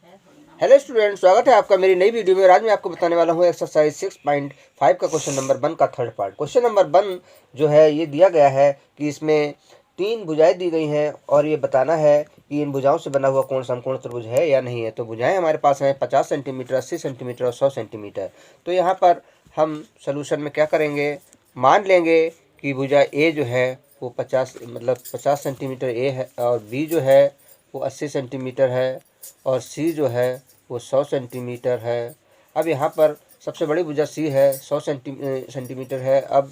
Hello student, स्वागत है आपका मेरी नई वीडियो में। आज मैं आपको बताने वाला हूँ एक्सरसाइज 6.5 का क्वेश्चन नंबर 1 का थर्ड पार्ट। क्वेश्चन नंबर 1 जो है ये दिया गया है कि इसमें 3 भुजाएं दी गई हैं और ये बताना है कि इन भुजाओं से बना हुआ कौन समकोण त्रिभुज है या नहीं है। तो भुजाएं हमारे पास हैं 50 सेंटीमीटर, 80 सेंटीमीटर और 100 सेंटीमीटर। तो यहाँ पर हम सोल्यूशन में क्या करेंगे, मान लेंगे कि भुजा ए जो है वो 50 सेंटीमीटर ए है और बी जो है वो 80 सेंटीमीटर है और सी जो है वो 100 सेंटीमीटर है। अब यहाँ पर सबसे बड़ी भुजा सी है, 100 सेंटीमीटर है। अब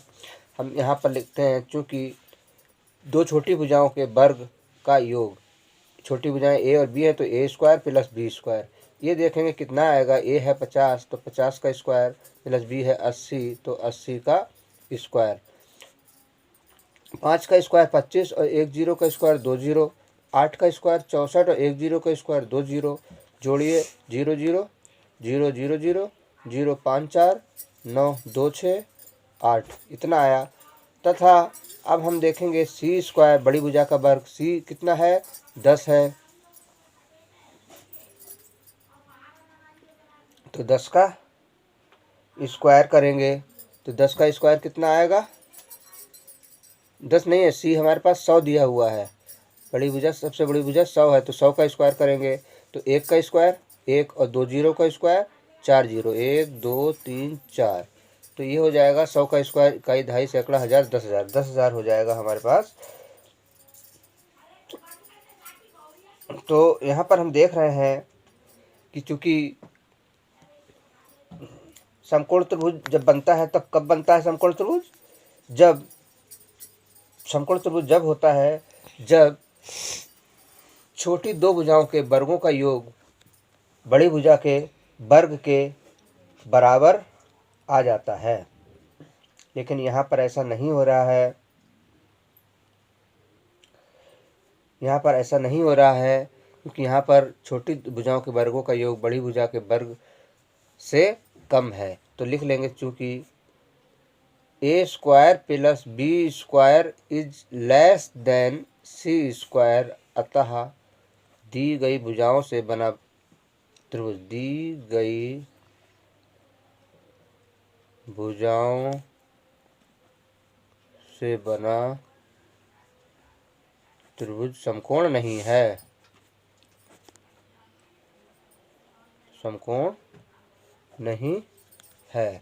हम यहाँ पर लिखते हैं, चूँकि दो छोटी भुजाओं के वर्ग का योग, छोटी भुजाएं ए और बी है तो ए स्क्वायर प्लस बी स्क्वायर, ये देखेंगे कितना आएगा। ए है 50 तो 50 का स्क्वायर प्लस बी है 80 तो 80 का स्क्वायर। 5 का स्क्वायर 25 और एक जीरो का स्क्वायर 2 जीरो। 8 का स्क्वायर 64 और एक जीरो का स्क्वायर 2 जीरो। जोड़िए 0 0 0 0 0 0 5 4 9 2 6 8, इतना आया। तथा अब हम देखेंगे सी स्क्वायर, बड़ी भुजा का वर्ग सी कितना है, 10 है। तो 10 का स्क्वायर करेंगे तो 10 का स्क्वायर कितना आएगा, 10 नहीं है, सी हमारे पास 100 दिया हुआ है। बड़ी भुजा, सबसे बड़ी भुजा 100 है तो 100 का स्क्वायर करेंगे तो 1 का स्क्वायर 1 और 2 जीरो का स्क्वायर 4 जीरो, 1 2 3 4। तो ये हो जाएगा 100 का स्क्वायर इकाई, दहाई, सैकड़ा, हज़ार, 10,000, 10,000 हो जाएगा हमारे पास। तो यहाँ पर हम देख रहे हैं कि चूँकि समकोण त्रिभुज जब बनता है तब कब बनता है समकोण त्रिभुज, जब समकोण त्रिभुज जब होता है जब छोटी दो भुजाओं के वर्गों का योग बड़ी भुजा के वर्ग के बराबर आ जाता है। लेकिन यहाँ पर ऐसा नहीं हो रहा है, यहाँ पर ऐसा नहीं हो रहा है क्योंकि यहाँ पर छोटी भुजाओं के वर्गों का योग बड़ी भुजा के वर्ग से कम है। तो लिख लेंगे, चूँकि A square plus B square is less than C square, अतः दी गई भुजाओं से बना त्रिभुज, दी गई भुजाओं से बना त्रिभुज समकोण नहीं है, समकोण नहीं है।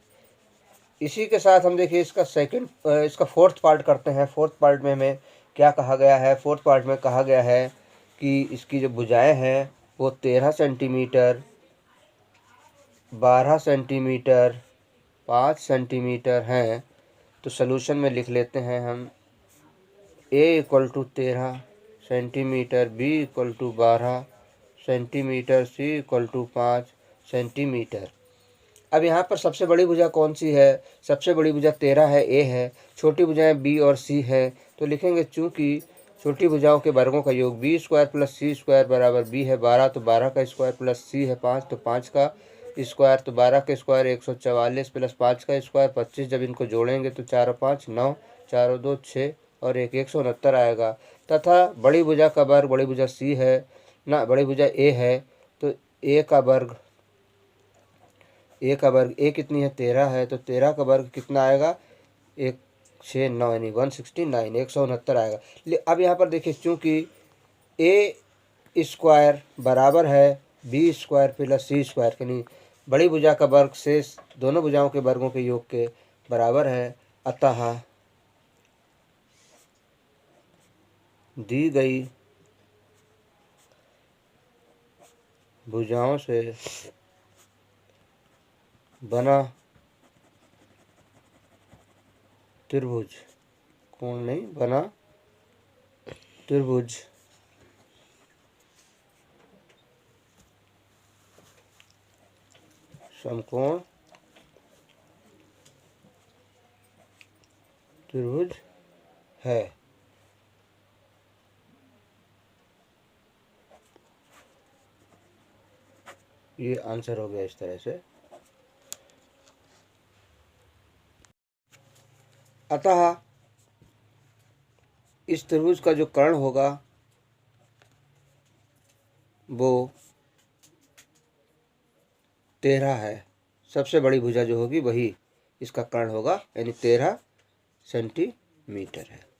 इसी के साथ हम देखिए इसका फोर्थ पार्ट करते हैं। फोर्थ पार्ट में हमें क्या कहा गया है, फोर्थ पार्ट में कहा गया है कि इसकी जो भुजाएं हैं वो 13 सेंटीमीटर, 12 सेंटीमीटर, 5 सेंटीमीटर हैं। तो सलूशन में लिख लेते हैं हम, A equal to 13 centimeter, B equal to 12 centimeter, C equal to 5 centimeter. अब यहाँ पर सबसे बड़ी भुजा कौन सी है, सबसे बड़ी भुजा 13 है, ए है। छोटी भुजाएं बी और सी है तो लिखेंगे, चूँकि छोटी भुजाओं के वर्गों का योग बी स्क्वायर प्लस सी स्क्वायर बराबर बी है 12 तो 12 का स्क्वायर प्लस सी है 5 तो 5 का स्क्वायर, तो 12 का स्क्वायर 144 प्लस 5 का स्क्वायर 25। जब इनको जोड़ेंगे तो 4 और 5 9, 4 और 2 6 और 1 169 आएगा। तथा बड़ी भुजा का वर्ग, बड़ी भुजा सी है ना, बड़ी भुजा ए है तो ए का वर्ग, ए का वर्ग, ए कितनी है 13 है तो 13 का वर्ग कितना आएगा, 169 यानी 169, 169 आएगा। अब यहाँ पर देखिए, चूँकि ए स्क्वायर बराबर है बी स्क्वायर प्लस सी स्क्वायर, यानी बड़ी भुजा का वर्ग शेष दोनों भुजाओं के वर्गों के योग के बराबर है, अतः दी गई भुजाओं से बना त्रिभुज, कोण नहीं बना त्रिभुज समकोण त्रिभुज है। ये आंसर हो गया इस तरह से। अतः इस त्रिभुज का जो कर्ण होगा वो 13 है, सबसे बड़ी भुजा जो होगी वही इसका कर्ण होगा, यानी 13 सेंटीमीटर है।